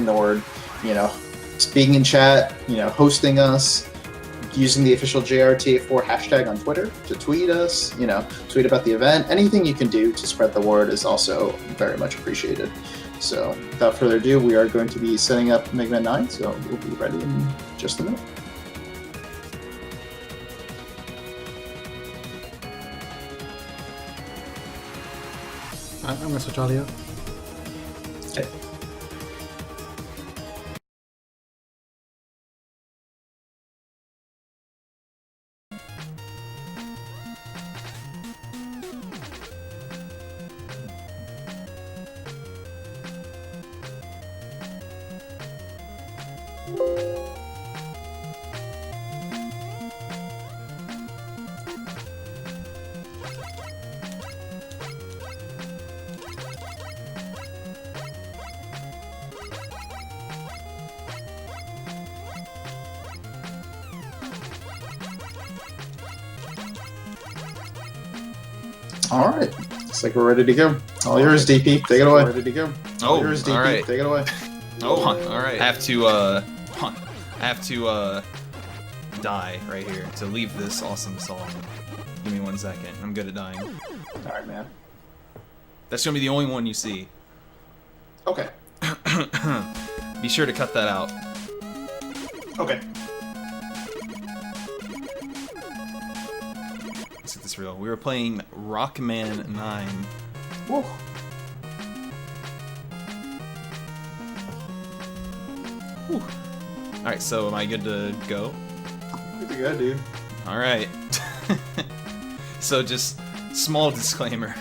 spreading the word, you know, speaking in chat, you know, hosting us, using the official JRTA4 hashtag on Twitter to tweet us, you know, tweet about the event. Anything you can do to spread the word is also very much appreciated. So without further ado, we are going to be setting up Mega Man 9, so we'll be ready in just a minute. I'm going to switch audio. Okay. All right, looks like we're ready to go. All yours, DP. Take it away. Ready to go. Oh, yours, DP. all right. Take it away. Oh, all right. I have to die right here to leave this awesome song. Give me 1 second. I'm good at dying. All right, man. That's gonna be the only one you see. Okay. Be sure to cut that out. Okay. Let's get this real. We were playing Rockman 9. Woo. Alright, so am I good to go? Good to go, dude. Alright. So just small disclaimer.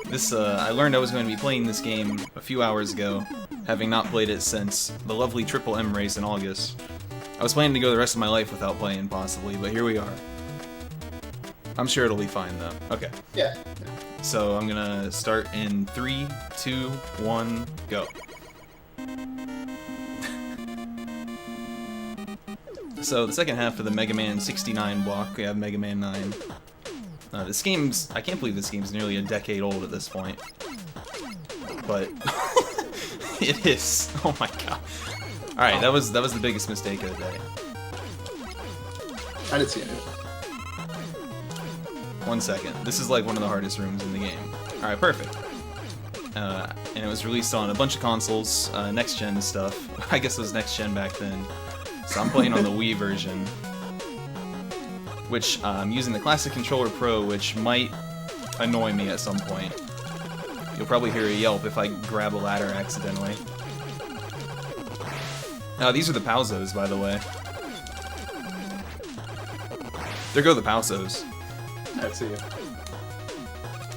This I learned I was going to be playing this game a few hours ago, having not played it since the lovely Triple M race in August. I was planning to go the rest of my life without playing, possibly, but here we are. I'm sure it'll be fine, though. Okay. Yeah. So I'm gonna start in 3, 2, 1, go. So the second half of the Mega Man 69 block, we have Mega Man 9. This game's... I can't believe this game's nearly a decade old at this point. But... it is. Oh my god. Alright, that was the biggest mistake of the day. I didn't see it. 1 second. This is like one of the hardest rooms in the game. Alright, perfect. And it was released on a bunch of consoles, next-gen stuff. I guess it was next-gen back then. So I'm playing on the Wii version. Which, I'm using the Classic Controller Pro, which might annoy me at some point. You'll probably hear a yelp if I grab a ladder accidentally. These are the Pauzos, by the way. There go the Pauzos. I see it.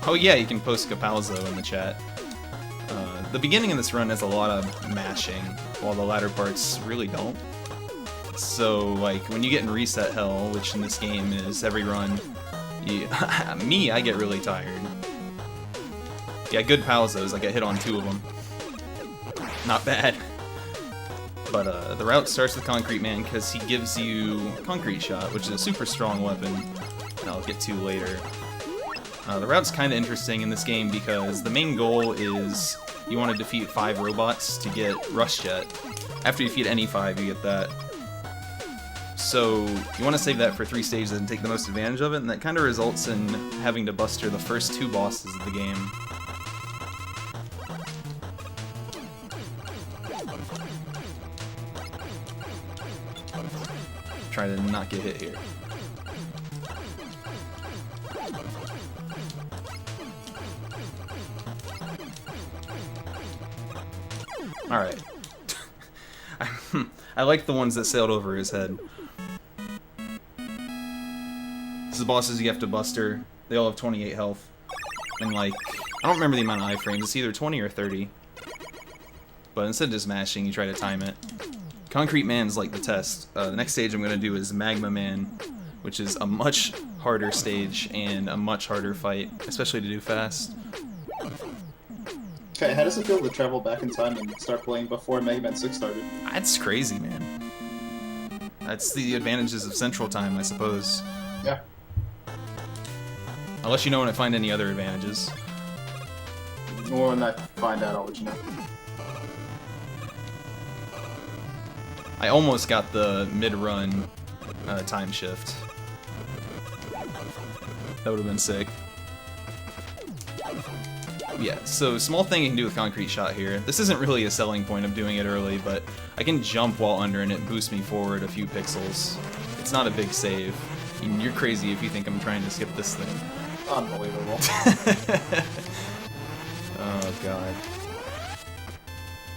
Oh yeah, you can post Capalzo in the chat. The beginning of this run has a lot of mashing, while the latter parts really don't. So, like, when you get in reset hell, which in this game is every run, I get really tired. Yeah, good Palzos, I get hit on 2 of them. Not bad. But the route starts with Concrete Man because he gives you Concrete Shot, which is a super strong weapon, and I'll get to later. The route's kind of interesting in this game because the main goal is you want to defeat 5 robots to get Rush Jet. After you defeat any 5, you get that. So you want to save that for 3 stages and take the most advantage of it, and that kind of results in having to buster the first 2 bosses of the game. Try to not get hit here. Alright. I like the ones that sailed over his head. This is the bosses you have to buster. They all have 28 health. And like, I don't remember the amount of iframes. It's either 20 or 30. But instead of just mashing, you try to time it. Concrete Man's like the test. The next stage I'm going to do is Magma Man, which is a much harder stage and a much harder fight, especially to do fast. Okay, how does it feel to travel back in time and start playing before Mega Man 6 started? That's crazy, man. That's the advantages of Central Time, I suppose. Yeah. Unless you know when I find any other advantages. When I find out, I'll let you know. I almost got the mid-run time shift. That would have been sick. Yeah, so small thing you can do with Concrete Shot here. This isn't really a selling point of doing it early, but I can jump while under and it boosts me forward a few pixels. It's not a big save. You're crazy if you think I'm trying to skip this thing. Unbelievable. Oh god.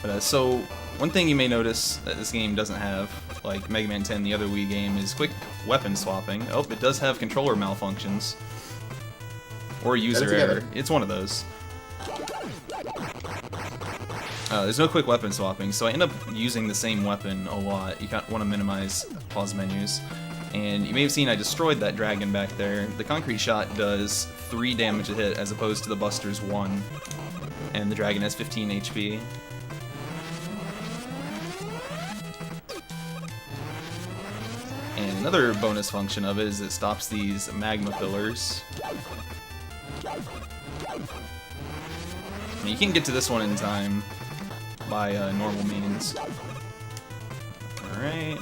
But so, one thing you may notice that this game doesn't have, like Mega Man 10, the other Wii game, is quick weapon swapping. Oh, it does have controller malfunctions. Or user error. It's one of those. There's no quick weapon swapping, so I end up using the same weapon a lot. You want to minimize pause menus. And you may have seen I destroyed that dragon back there. The Concrete Shot does 3 damage a hit as opposed to the Buster's 1. And the dragon has 15 HP. And another bonus function of it is it stops these magma pillars. And you can get to this one in time by normal means. Alright.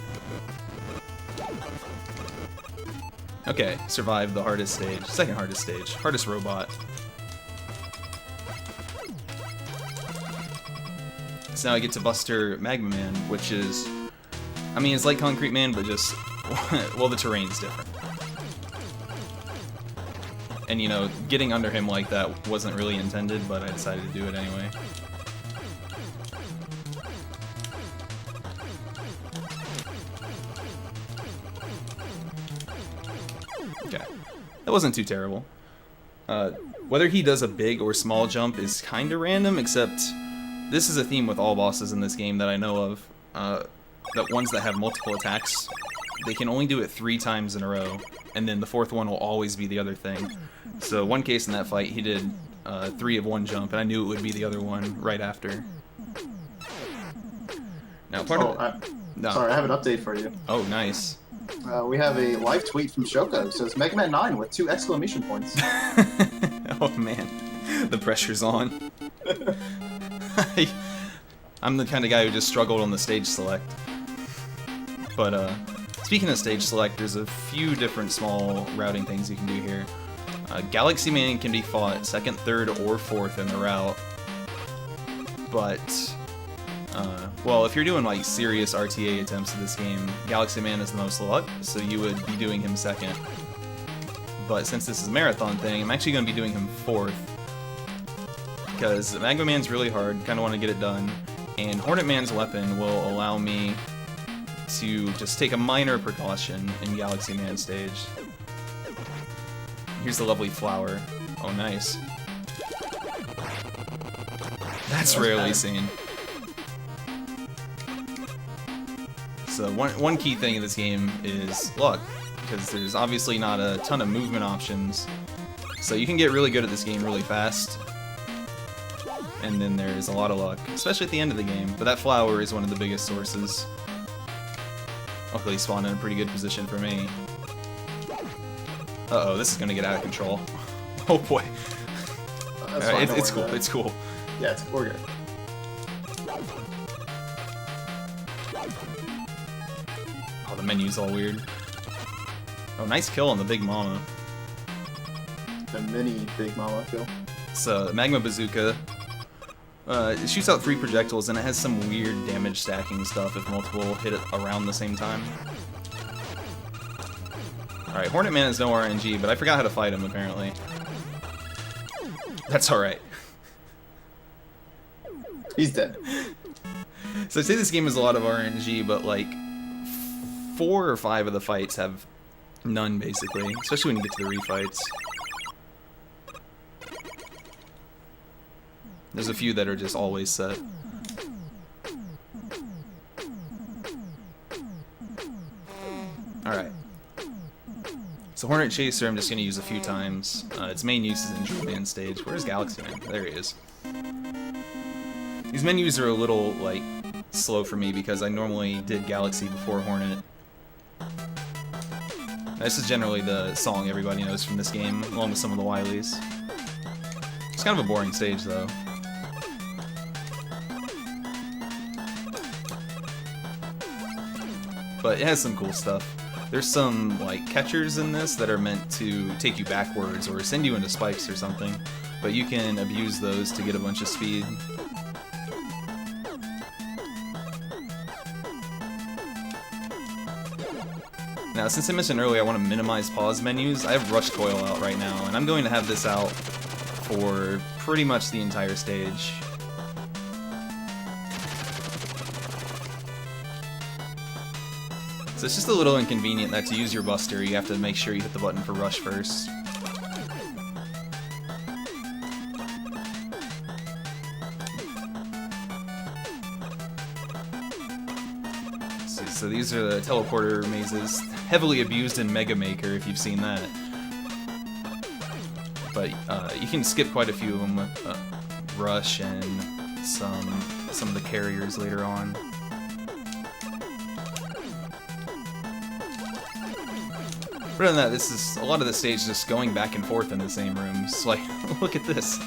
Okay, survived the hardest stage. Second hardest stage. Hardest robot. So now I get to Buster Magma Man, which is... I mean, it's like Concrete Man, but just... well, the terrain's different. And, you know, getting under him like that wasn't really intended, but I decided to do it anyway. Okay. That wasn't too terrible. Whether he does a big or small jump is kinda random, except this is a theme with all bosses in this game that I know of. That ones that have multiple attacks, they can only do it 3 times in a row, and then the 4th one will always be the other thing. So one case in that fight, he did 3 of one jump, and I knew it would be the other one right after. Now, part of it... No. Sorry, I have an update for you. Oh, nice. We have a live tweet from Shoko. It says Mega Man 9 with 2 exclamation points. Oh man, the pressure's on. I'm the kind of guy who just struggled on the stage select. But speaking of stage select, there's a few different small routing things you can do here. Galaxy Man can be fought 2nd, 3rd, or 4th in the route. But, well, if you're doing like serious RTA attempts of this game, Galaxy Man is the most luck, so you would be doing him 2nd. But since this is a marathon thing, I'm actually going to be doing him 4th. Because Magma Man's really hard, kind of want to get it done. And Hornet Man's weapon will allow me to just take a minor precaution in Galaxy Man stage. Here's the lovely flower. Oh, nice. That's rarely seen. So one key thing in this game is luck, because there's obviously not a ton of movement options. So you can get really good at this game really fast. And then there's a lot of luck, especially at the end of the game. But that flower is one of the biggest sources. Luckily spawned in a pretty good position for me. Uh-oh, this is gonna get out of control. Oh boy. Right, it's cool, it's cool. Yeah, we're good. Oh, the menu's all weird. Oh, nice kill on the Big Mama. The mini Big Mama kill. It's a Magma Bazooka. It shoots out 3 projectiles, and it has some weird damage stacking stuff if multiple hit it around the same time. Alright, Hornet Man has no RNG, but I forgot how to fight him, apparently. That's alright. He's dead. So I'd say this game has a lot of RNG, but like 4 or 5 of the fights have none, basically. Especially when you get to the refights. There's a few that are just always set. Alright. So Hornet Chaser I'm just going to use a few times. Its main use is in Julian stage. Where's Galaxy Man? There he is. These menus are a little, like, slow for me because I normally did Galaxy before Hornet. This is generally the song everybody knows from this game, along with some of the Wileys. It's kind of a boring stage, though. but it has some cool stuff. There's some like catchers in this that are meant to take you backwards or send you into spikes or something, but you can abuse those to get a bunch of speed. Now, since I mentioned earlier I want to minimize pause menus, I have Rush Coil out right now, and I'm going to have this out for pretty much the entire stage. So it's just a little inconvenient that to use your Buster, you have to make sure you hit the button for Rush first. So these are the teleporter mazes, heavily abused in Mega Maker if you've seen that. But you can skip quite a few of them with Rush and some of the carriers later on. Other than that, this is a lot of the stage just going back and forth in the same rooms. Like, look at this.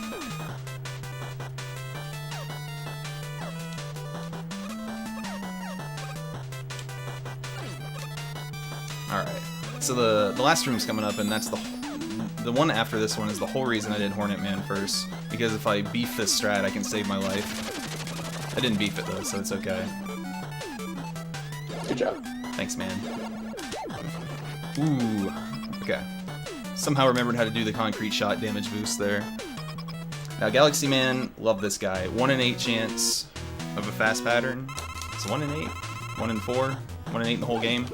Alright, so the last room's coming up, and that's the one after this one is the whole reason I did Hornet Man first, because if I beef this strat, I can save my life. I didn't beef it though, so it's okay. Good job. Thanks, man. Ooh, okay. Somehow remembered how to do the concrete shot damage boost there. Now, Galaxy Man, love this guy. 1 in 8 chance of a fast pattern. It's 1 in 8? 1 in 4? 1 in 8 in the whole game?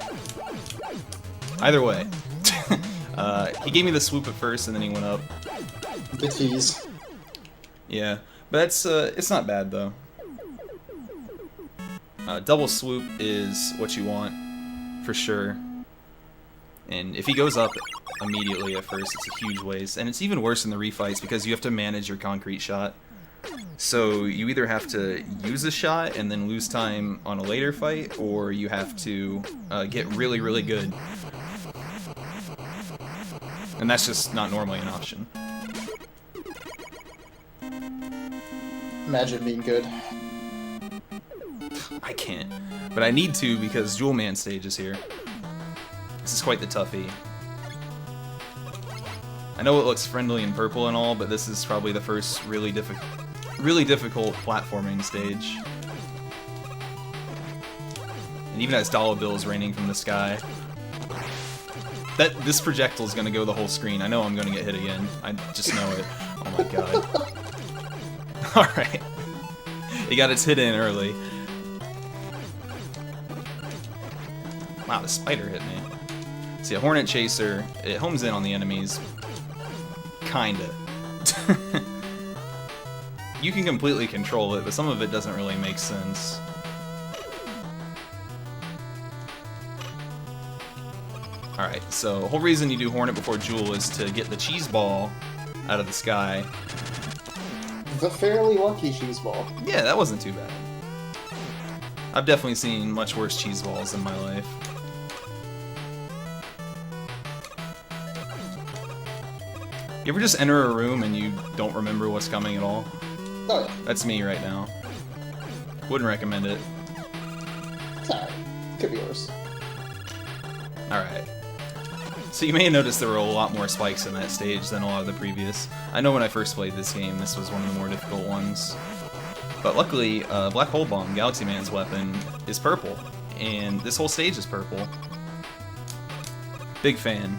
Either way. He gave me the swoop at first, and then he went up. The tease. Yeah, but that's it's not bad though. Double swoop is what you want, for sure. And if he goes up immediately at first, it's a huge waste. And it's even worse in the refights because you have to manage your concrete shot. So you either have to use a shot and then lose time on a later fight, or you have to get really, really good. And that's just not normally an option. Imagine being good. I can't. But I need to because Jewel Man stage is here. This is quite the toughie. I know it looks friendly and purple and all, but this is probably the first really difficult platforming stage. And even as dollar bills raining from the sky. This projectile is gonna go the whole screen. I know I'm gonna get hit again. I just know it. Oh my god. Alright. It got its hit in early. Wow, the spider hit me. See, a Hornet Chaser, it homes in on the enemies. Kinda. You can completely control it, but some of it doesn't really make sense. Alright, so the whole reason you do Hornet before Jewel is to get the cheese ball out of the sky. The fairly lucky cheese ball. Yeah, that wasn't too bad. I've definitely seen much worse cheese balls in my life. You ever just enter a room and you don't remember what's coming at all? Oh yeah. That's me right now. Wouldn't recommend it. It's alright. Could be worse. Alright. So you may have noticed there were a lot more spikes in that stage than a lot of the previous. I know when I first played this game, this was one of the more difficult ones. But luckily, Black Hole Bomb, Galaxy Man's weapon, is purple. And this whole stage is purple. Big fan.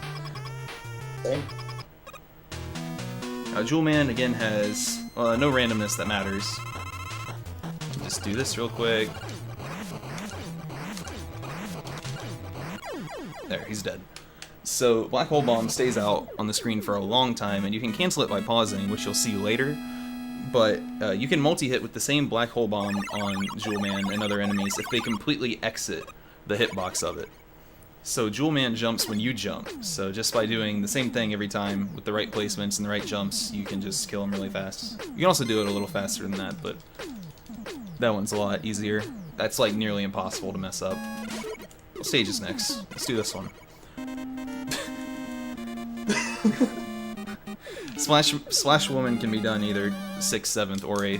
Same. Jewel Man, again, has no randomness that matters. Just do this real quick. There, he's dead. So, Black Hole Bomb stays out on the screen for a long time, and you can cancel it by pausing, which you'll see later. But you can multi-hit with the same Black Hole Bomb on Jewel Man and other enemies if they completely exit the hitbox of it. So Jewel Man jumps when you jump, so just by doing the same thing every time with the right placements and the right jumps, you can just kill him really fast. You can also do it a little faster than that, but that one's a lot easier. That's like nearly impossible to mess up. What stage is next? Let's do this one. Splash Woman can be done either 6th, 7th, or 8th.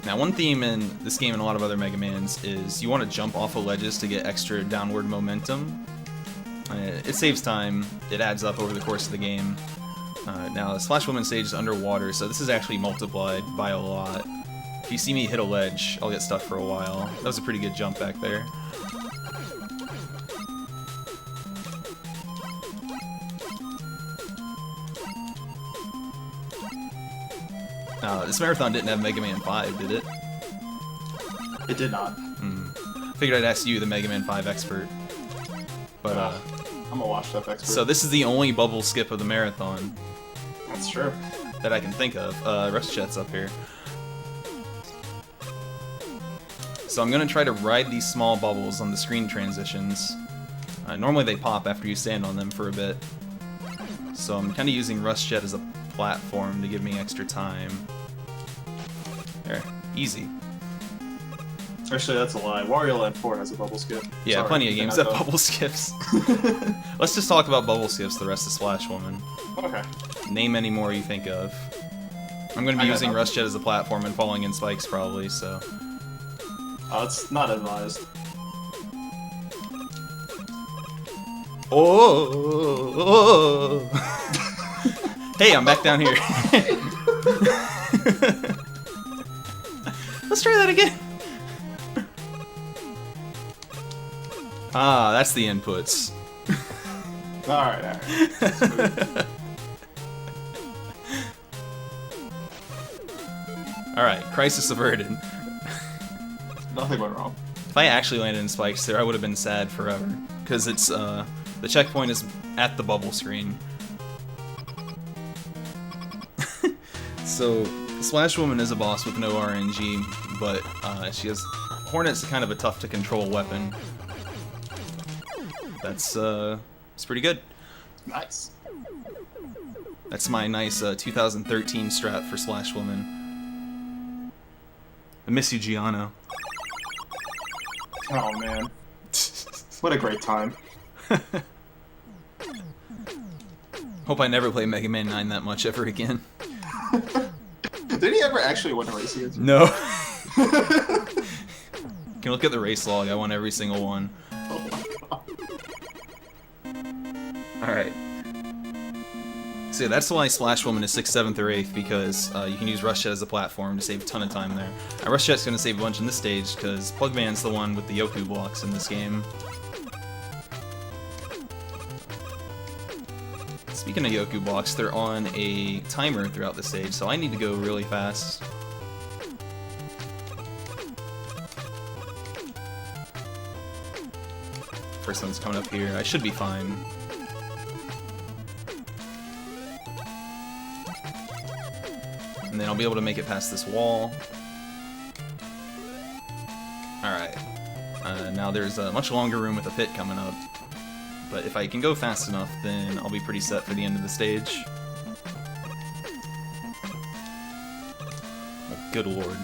Now, one theme in this game and a lot of other Mega Mans is you want to jump off of ledges to get extra downward momentum. It saves time, it adds up over the course of the game. Now, the Splash Woman stage is underwater, so this is actually multiplied by a lot. If you see me hit a ledge, I'll get stuck for a while. That was a pretty good jump back there. This marathon didn't have Mega Man 5, did it? It did not. Figured I'd ask you, the Mega Man 5 expert. But, I'm a washed up expert. so this is the only bubble skip of the marathon That's true. that I can think of. Rust Jet's up here. So I'm gonna try to ride these small bubbles on the screen transitions. Normally they pop after you stand on them for a bit. So I'm kinda using Rust Jet as a platform to give me extra time. There, easy. Actually, that's a lie. Wario Land 4 has a bubble skip. Yeah, Sorry, plenty of games have though. bubble skips. Let's just talk about bubble skips the rest of Splash Woman. Okay. Name any more you think of. I'm going to be using Rust Jet as a platform and falling in spikes probably, so... It's not advised. Oh! Hey, I'm back down here. Let's try that again. Ah, that's the inputs. Alright, alright. Alright, crisis averted. Nothing went wrong. If I actually landed in spikes there, I would have been sad forever. Because it's, the checkpoint is at the bubble screen. So, Splash Woman is a boss with no RNG, but she has... Hornet's kind of a tough-to-control weapon. That's, it's pretty good. Nice. That's my nice 2013 strat for Splash Woman. I miss you, Giano. Oh, man. What a great time. Hope I never play Mega Man 9 that much ever again. Did he ever actually win a race against you? No. You can look at the race log, I won every single one. Oh my god. Alright. So that's why Splash Woman is 6th, 7th, or 8th, because you can use Rush Jet as a platform to save a ton of time there. Now, Rush Jet's going to save a bunch in this stage, because Plugman's the one with the Yoku blocks in this game. Speaking of Yoku blocks, they're on a timer throughout the stage, so I need to go really fast. First one's coming up here. I should be fine. And then I'll be able to make it past this wall. Alright. Now there's a much longer room with a pit coming up. But if I can go fast enough, then I'll be pretty set for the end of the stage. Oh, good lord.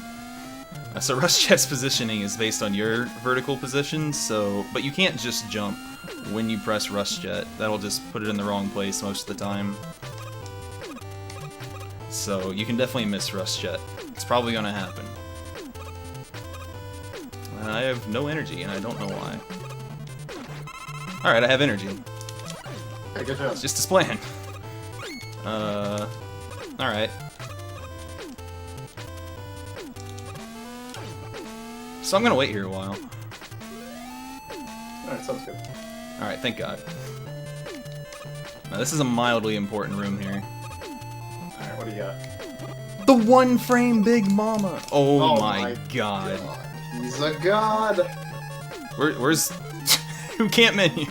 So Rush Jet's positioning is based on your vertical position, but you can't just jump when you press Rush Jet. That'll just put it in the wrong place most of the time. So you can definitely miss Rush Jet. It's probably gonna happen. I have no energy, and I don't know why. Alright, I have energy. Hey, good job. It's just his plan. Alright. So I'm gonna wait here a while. Alright, sounds good. Alright, thank God. Now this is a mildly important room here. Alright, what do you got? The one frame Big Mama! Oh, Oh my my God. He's a god! Where's... Who can't menu? You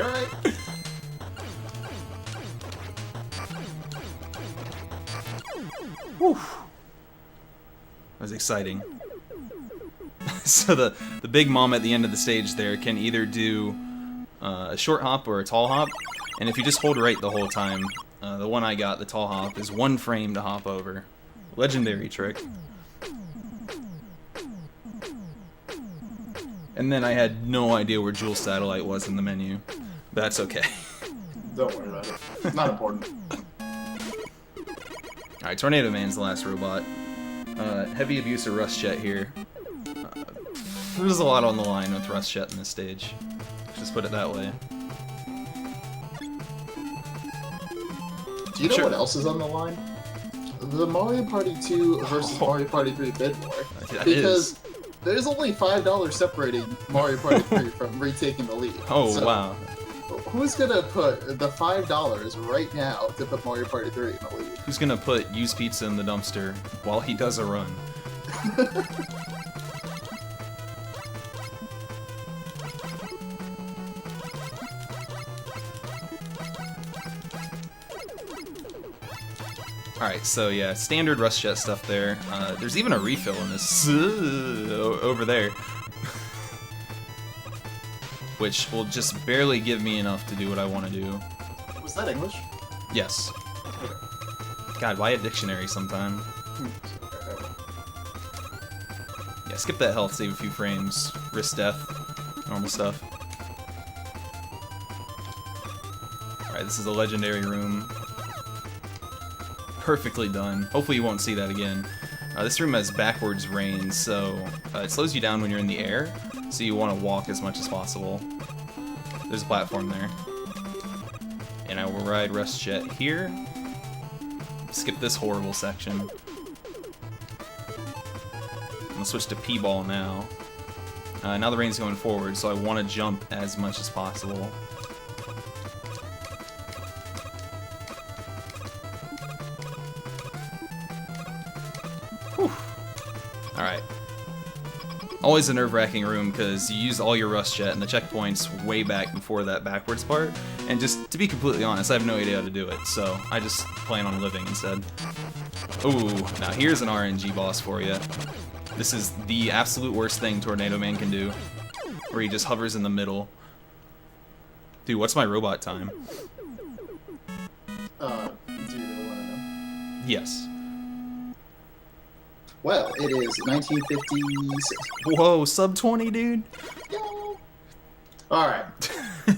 alright? Whew. That was exciting. So the Big Mom at the end of the stage there can either do a short hop or a tall hop, and if you just hold right the whole time, the one I got, the tall hop, is one frame to hop over. Legendary trick. And then I had no idea where Jewel Satellite was in the menu. But that's okay. Don't worry about it. It's not important. Alright, Tornado Man's the last robot. Heavy abuse of Rust Jet here. There's a lot on the line with Rust Jet in this stage. Just put it that way. Do you know what else is on the line? The Mario Party 2 versus Mario Party 3 bid war. Because there's only $5 separating Mario Party 3 from retaking the lead. Oh, so, wow. Who's gonna put the $5 right now to put Mario Party 3 in the lead? Who's gonna put used pizza in the dumpster while he does a run? Alright, so yeah, standard Rust Jet stuff there. There's even a refill in this over there. Which will just barely give me enough to do what I want to do. Was that English? Yes. Okay. God, why a dictionary sometime? Yeah, skip that health, save a few frames. Risk death. Normal stuff. Alright, this is a legendary room. Perfectly done. Hopefully you won't see that again. This room has backwards rain, so it slows you down when you're in the air, so you want to walk as much as possible. There's a platform there. And I will ride Rust Jet here. Skip this horrible section. I'm gonna switch to P-Ball now. Now the rain's going forward, so I want to jump as much as possible. Alright. Always a nerve-wracking room because you use all your Rust Jet and the checkpoint's way back before that backwards part. And just to be completely honest, I have no idea how to do it, so I just plan on living instead. Ooh, now here's an RNG boss for you. This is the absolute worst thing Tornado Man can do, where he just hovers in the middle. Dude, what's my robot time? Do you really want to know? Yes. Well, it is 1956. Whoa, sub 20, dude? Alright.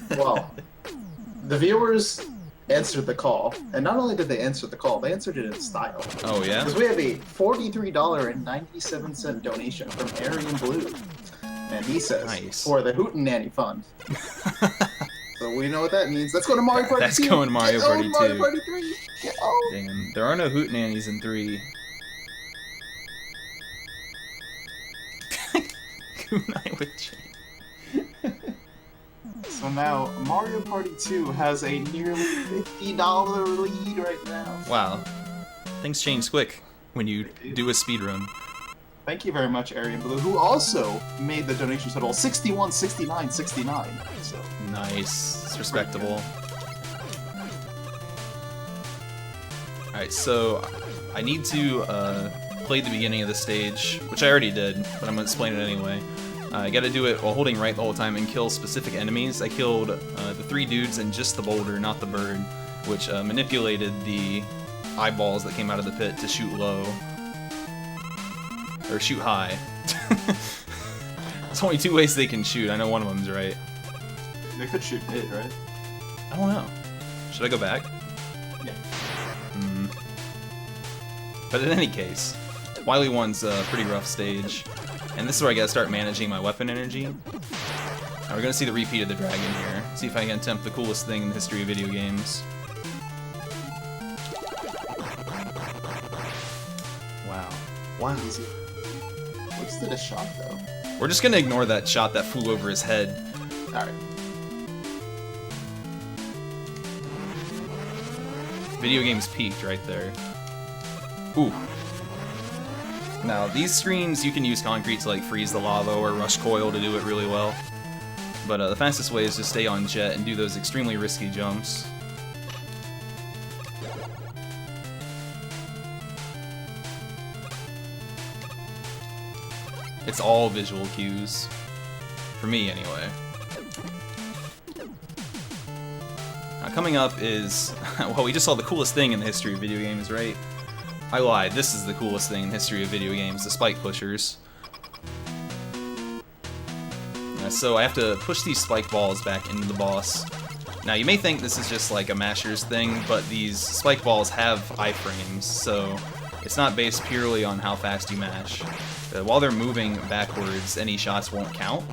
Well, the viewers answered the call, and not only did they answer the call, they answered it in style. Oh, yeah? Because we have a $43.97 donation from Aryan Blue. And he says, nice. For the Hootenanny Fund. So we know what that means. Let's go to Mario Party 2. That's going Mario Party 2. Mario Party 3. Damn, there are no Hootenannies in 3. Kunai with chain. So now, Mario Party 2 has a nearly $50 lead right now. Wow. Things change quick when you do a speedrun. Thank you very much, Aryan Blue, who also made the donation total $61.69.69. So nice. It's respectable. Alright, so I need to play the beginning of the stage, which I already did, but I'm going to explain it anyway. I gotta do it while holding right the whole time and kill specific enemies. I killed the 3 dudes and just the boulder, not the bird, which manipulated the eyeballs that came out of the pit to shoot low. Or shoot high. There's only 2 ways they can shoot. I know one of them's right. they could shoot mid, right? I don't know. Should I go back? Yeah. But in any case, Wily 1's a pretty rough stage. And this is where I gotta start managing my weapon energy. Now we're gonna see the repeat of the dragon here. See if I can attempt the coolest thing in the history of video games. Wow. Wow. Easy. Looks to the shot, though. We're just gonna ignore that shot that flew over his head. Alright. Video games peaked right there. Ooh. Now, these screens, you can use concrete to like freeze the lava or rush coil to do it really well. But the fastest way is to stay on jet and do those extremely risky jumps. It's all visual cues. For me, anyway. Now, coming up is... well, we just saw the coolest thing in the history of video games, right? I lied. This is the coolest thing in the history of video games, the spike pushers. So I have to push these spike balls back into the boss Now you may think this is just like a Mashers thing, but these spike balls have iframes, so it's not based purely on how fast you mash. While they're moving backwards, any shots won't count.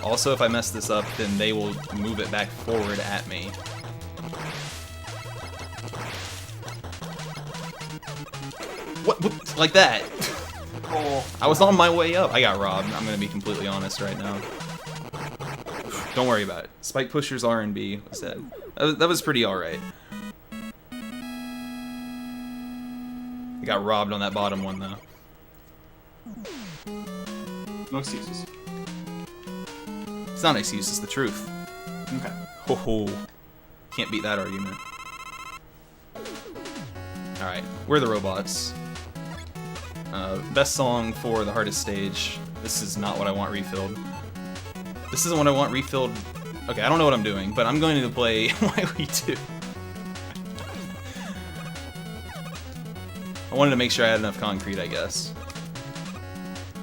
Also, if I mess this up, then they will move it back forward at me. What? Like that? Oh. I was on my way up. I got robbed. I'm gonna be completely honest right now. Don't worry about it. Spike pushers R&B was that. That was pretty alright. I got robbed on that bottom one though. No excuses. It's not an excuse, it's the truth. Okay. Ho ho. Can't beat that argument. Alright, we're the robots. Best song for the hardest stage. This is not what I want refilled. This isn't what I want refilled. Okay, I don't know what I'm doing, but I'm going to play Why We Do. I wanted to make sure I had enough concrete, I guess.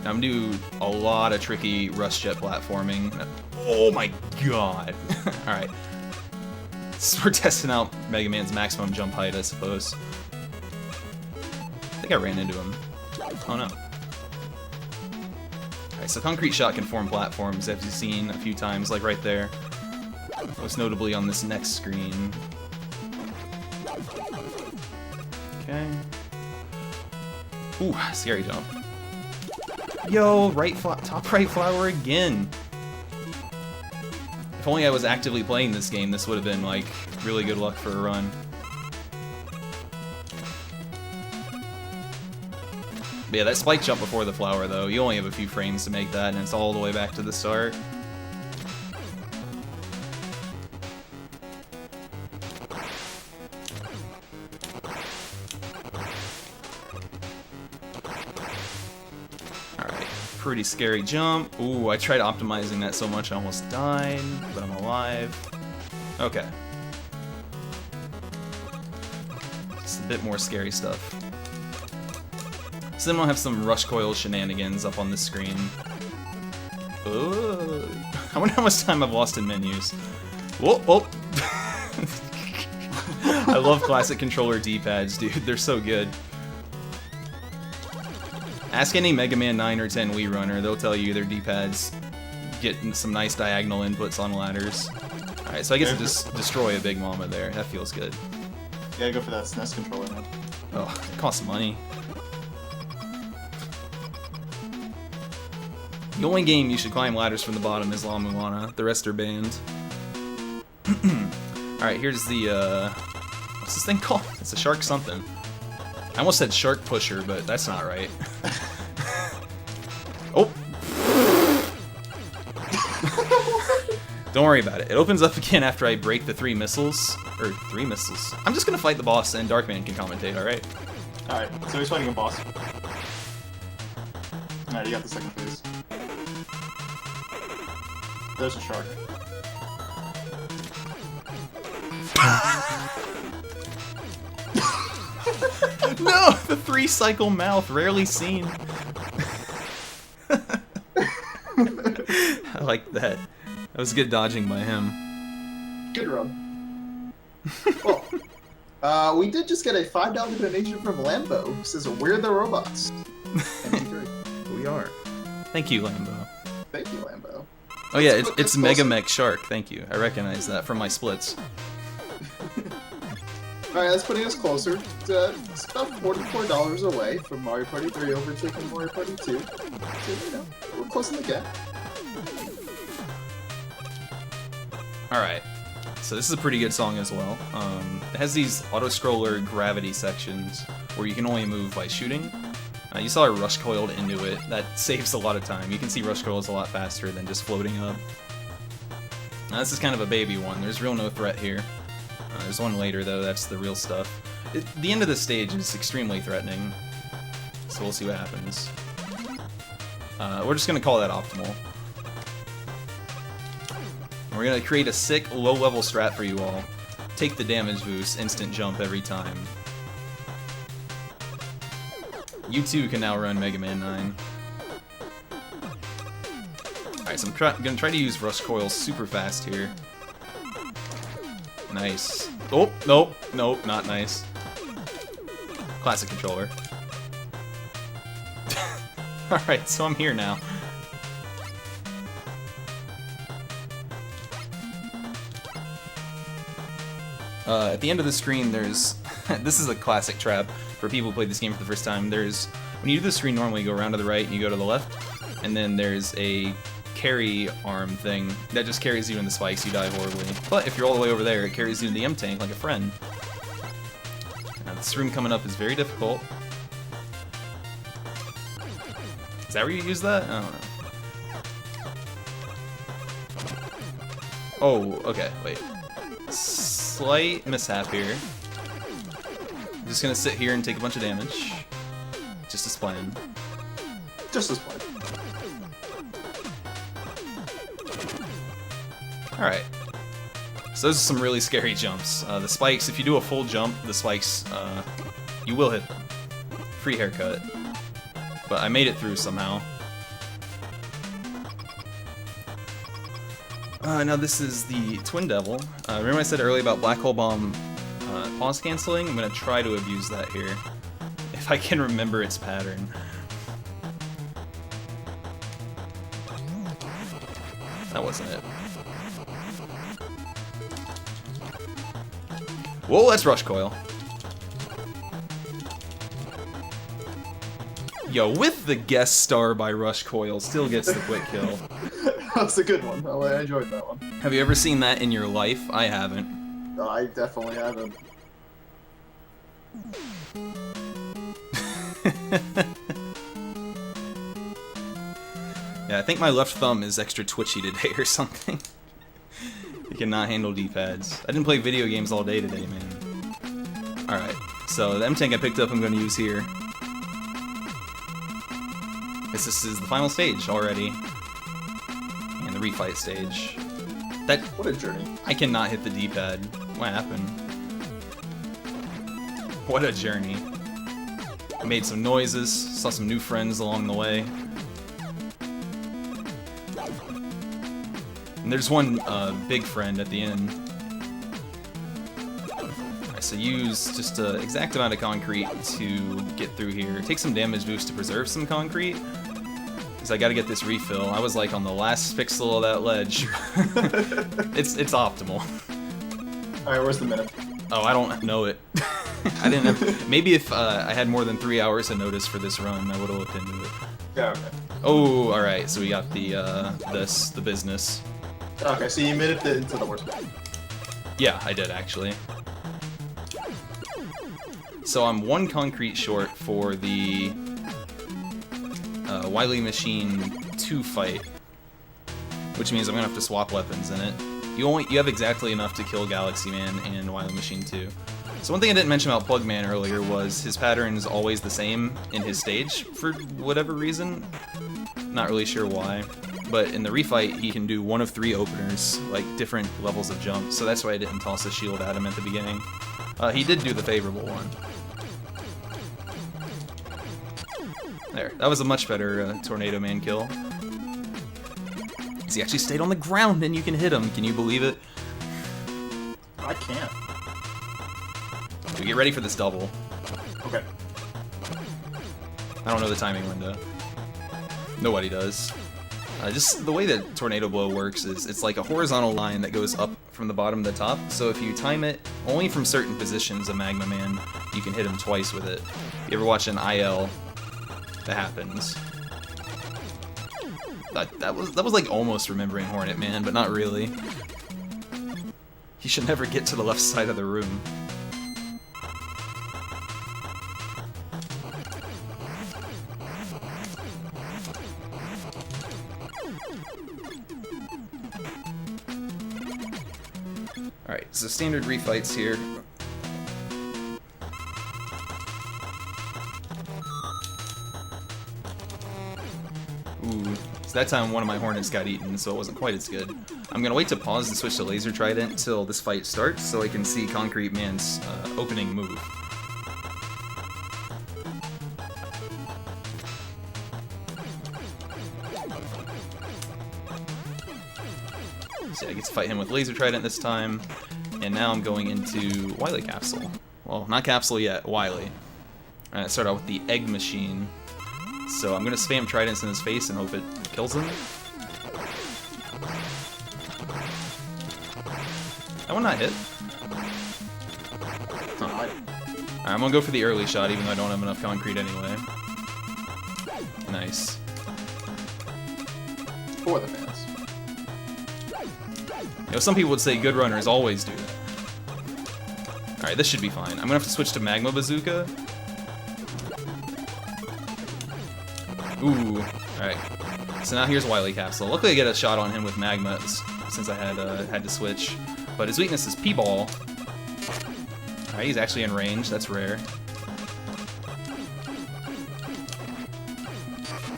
Now, I'm gonna do a lot of tricky rush jet platforming. Oh my god. Alright. We're testing out Mega Man's maximum jump height, I suppose. I think I ran into him. Oh no. Alright, so Concrete Shot can form platforms, as you've seen a few times, like right there. Most notably on this next screen. Okay. Ooh, scary jump. Yo, top right flower again. If only I was actively playing this game, this would have been, like, really good luck for a run. But yeah, that spike jump before the flower, though, you only have a few frames to make that, and it's all the way back to the start. Alright, pretty scary jump. Ooh, I tried optimizing that so much I almost died, but I'm alive. Okay. Just a bit more scary stuff. So then we'll have some rush coil shenanigans up on the screen. Ooh. I wonder how much time I've lost in menus. Whoa, whoa. I love classic controller D-pads, dude. They're so good. Ask any Mega Man 9 or 10 Wii runner, they'll tell you their D-pads get some nice diagonal inputs on ladders. Alright, so I guess just destroy a Big Mama there. That feels good. You gotta go for that SNES controller, man. Oh, it costs money. The only game you should climb ladders from the bottom is La Mulana. The rest are banned. Alright, here's the, what's this thing called? It's a shark something. I almost said shark pusher, but that's not right. Oh! Don't worry about it. It opens up again after I break the 3 missiles. Or 3 missiles. I'm just gonna fight the boss and Darkman can commentate, alright? Alright, so he's fighting a boss. Alright, you got the second phase. There's a shark. No! The 3-cycle mouth, rarely seen. I like that. That was good dodging by him. Good run. Well, we did just get a $5 donation from Lambo, who says, "We're the robots." MP3. We are. Thank you, Lambo. Thank you, Lambo. Oh yeah, Let's it's put- Mega Mech Shark. Thank you. I recognize that from my splits. Alright, that's putting us closer. It's about $44 away from Mario Party 3 overtaking Mario Party 2. So, you know, we're close in the gap. Alright. So this is a pretty good song as well. It has these auto-scroller gravity sections where you can only move by shooting. You saw I rush coiled into it. That saves a lot of time. You can see rush coils a lot faster than just floating up. Now this is kind of a baby one. There's real no threat here. There's one later though, that's the real stuff. The end of the stage is extremely threatening. So we'll see what happens. We're just gonna call that optimal. We're gonna create a sick, low-level strat for you all. Take the damage boost, instant jump every time. You too can now run Mega Man 9. Alright, so I'm gonna try to use Rush Coil super fast here. Nice. Oh, nope, nope, not nice. Classic controller. Alright, so I'm here now. At the end of the screen, there's... this is a classic trap for people who played this game for the first time. There's... when you do the screen normally, you go around to the right and you go to the left, and then there's a carry arm thing that just carries you in the spikes, you die horribly. But if you're all the way over there, it carries you in the M-Tank like a friend. Now, this room coming up is very difficult. Is that where you use that? I don't know. Oh, okay, wait. Slight mishap here. I'm just gonna sit here and take a bunch of damage. Just as planned. Just as planned. Alright. So those are some really scary jumps. The spikes, if you do a full jump, the spikes, you will hit them. Free haircut. But I made it through somehow. Now this is the Twin Devil. Remember I said earlier about Black Hole Bomb pause canceling? I'm going to try to abuse that here. If I can remember its pattern. That wasn't it. Whoa, let's Rush Coil. Yo, with the guest star by Rush Coil, still gets the quick kill. That's a good one. I enjoyed that one. Have you ever seen that in your life? I haven't. No, I definitely haven't. Yeah, I think my left thumb is extra twitchy today or something. I cannot handle D-pads. I didn't play video games all day today, man. Alright, so the M-Tank I picked up I'm going to use here. This is the final stage already. And the refight stage. That... What a journey. I cannot hit the D-pad. What happened? What a journey. I made some noises, saw some new friends along the way. And there's one big friend at the end. Alright, so use just an exact amount of concrete to get through here. Take some damage boost to preserve some concrete. Because I gotta get this refill. I was like on the last pixel of that ledge. It's optimal. Alright, where's the minute? Oh, I don't know it. I didn't have... Maybe if I had more than 3 hours of notice for this run, I would have looked into it. Yeah, okay. Oh, alright, so we got the, the business. Okay, so you made it into the worst bit. Yeah, I did, actually. So I'm one concrete short for the Wily Machine 2 fight, which means I'm gonna have to swap weapons in it. You have exactly enough to kill Galaxy Man and Wily Machine 2. So one thing I didn't mention about Plugman earlier was his pattern is always the same in his stage for whatever reason. Not really sure why. But in the refight, he can do one of 3 openers, like different levels of jump, so that's why I didn't toss a shield at him at the beginning. He did do the favorable one. There, that was a much better Tornado Man kill. He actually stayed on the ground and you can hit him, can you believe it? I can't. So get ready for this double. Okay. I don't know the timing window. Nobody does. Just the way that Tornado Blow works is it's like a horizontal line that goes up from the bottom to the top, so if you time it only from certain positions of Magma Man, you can hit him twice with it. If you ever watch an IL, that happens. That was like almost remembering Hornet Man, but not really. He should never get to the left side of the room. Alright, so standard refights here. Ooh, so that time one of my Hornets got eaten, so it wasn't quite as good. I'm gonna wait to pause and switch to Laser Trident until this fight starts, so I can see Concrete Man's opening move. So I get to fight him with Laser Trident this time. And now I'm going into Wily Capsule. Well, not Capsule yet, Wily. Alright, start out with the Egg Machine. So I'm gonna spam Tridents in his face and hope it kills him. That one not hit. Huh. Alright, I'm gonna go for the early shot even though I don't have enough concrete anyway. Nice. For the fans. You know, some people would say good runners always do that. Alright, this should be fine. I'm gonna have to switch to Magma Bazooka. Ooh, alright. So now here's Wily Capsule. Luckily I get a shot on him with Magma since I had to switch. But his weakness is P-Ball. Alright, he's actually in range. That's rare.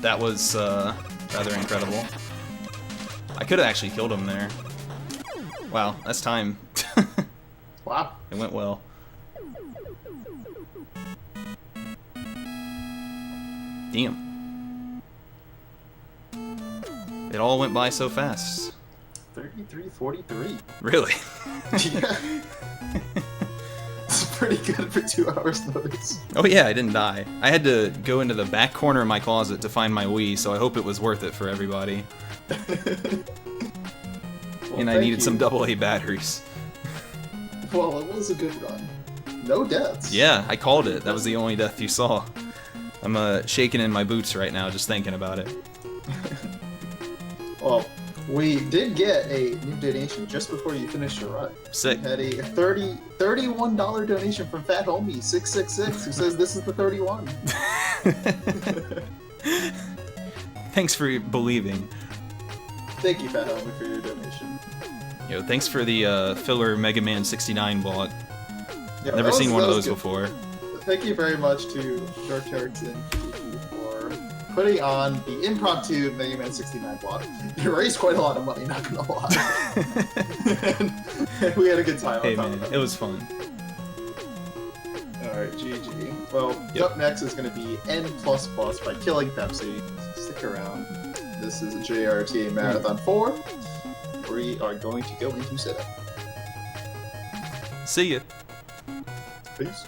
That was rather incredible. I could have actually killed him there. Wow, that's time. Wow. It went well. Damn. It all went by so fast. 33:43. Really? Yeah. It's pretty good for 2 hours notice. Oh yeah, I didn't die. I had to go into the back corner of my closet to find my Wii, so I hope it was worth it for everybody. Well, And I thank needed you. some AA batteries. Well, it was a good run. No deaths. Yeah, I called it. That was the only death you saw. I'm shaking in my boots right now just thinking about it. Well, we did get a new donation just before you finished your run. Sick. We had a $31 donation from Fat Homie 666 who says this is the 31. Thanks for believing. Thank you, Fat Homie, for your donation. Yo, thanks for the filler Mega Man 69 block. Yeah, Never seen one of those good. before. Thank you very much to George Erickson for putting on the impromptu Mega Man 69 block. You raised quite a lot of money, not gonna lie. and we had a good time. Hey on top man, of that. it was fun. Alright, GG. Well, Yep. up next is going to be N++ by Killing Pepsi. Stick around. This is a JRTA Marathon 4. We are going to go into setup. See ya. Peace.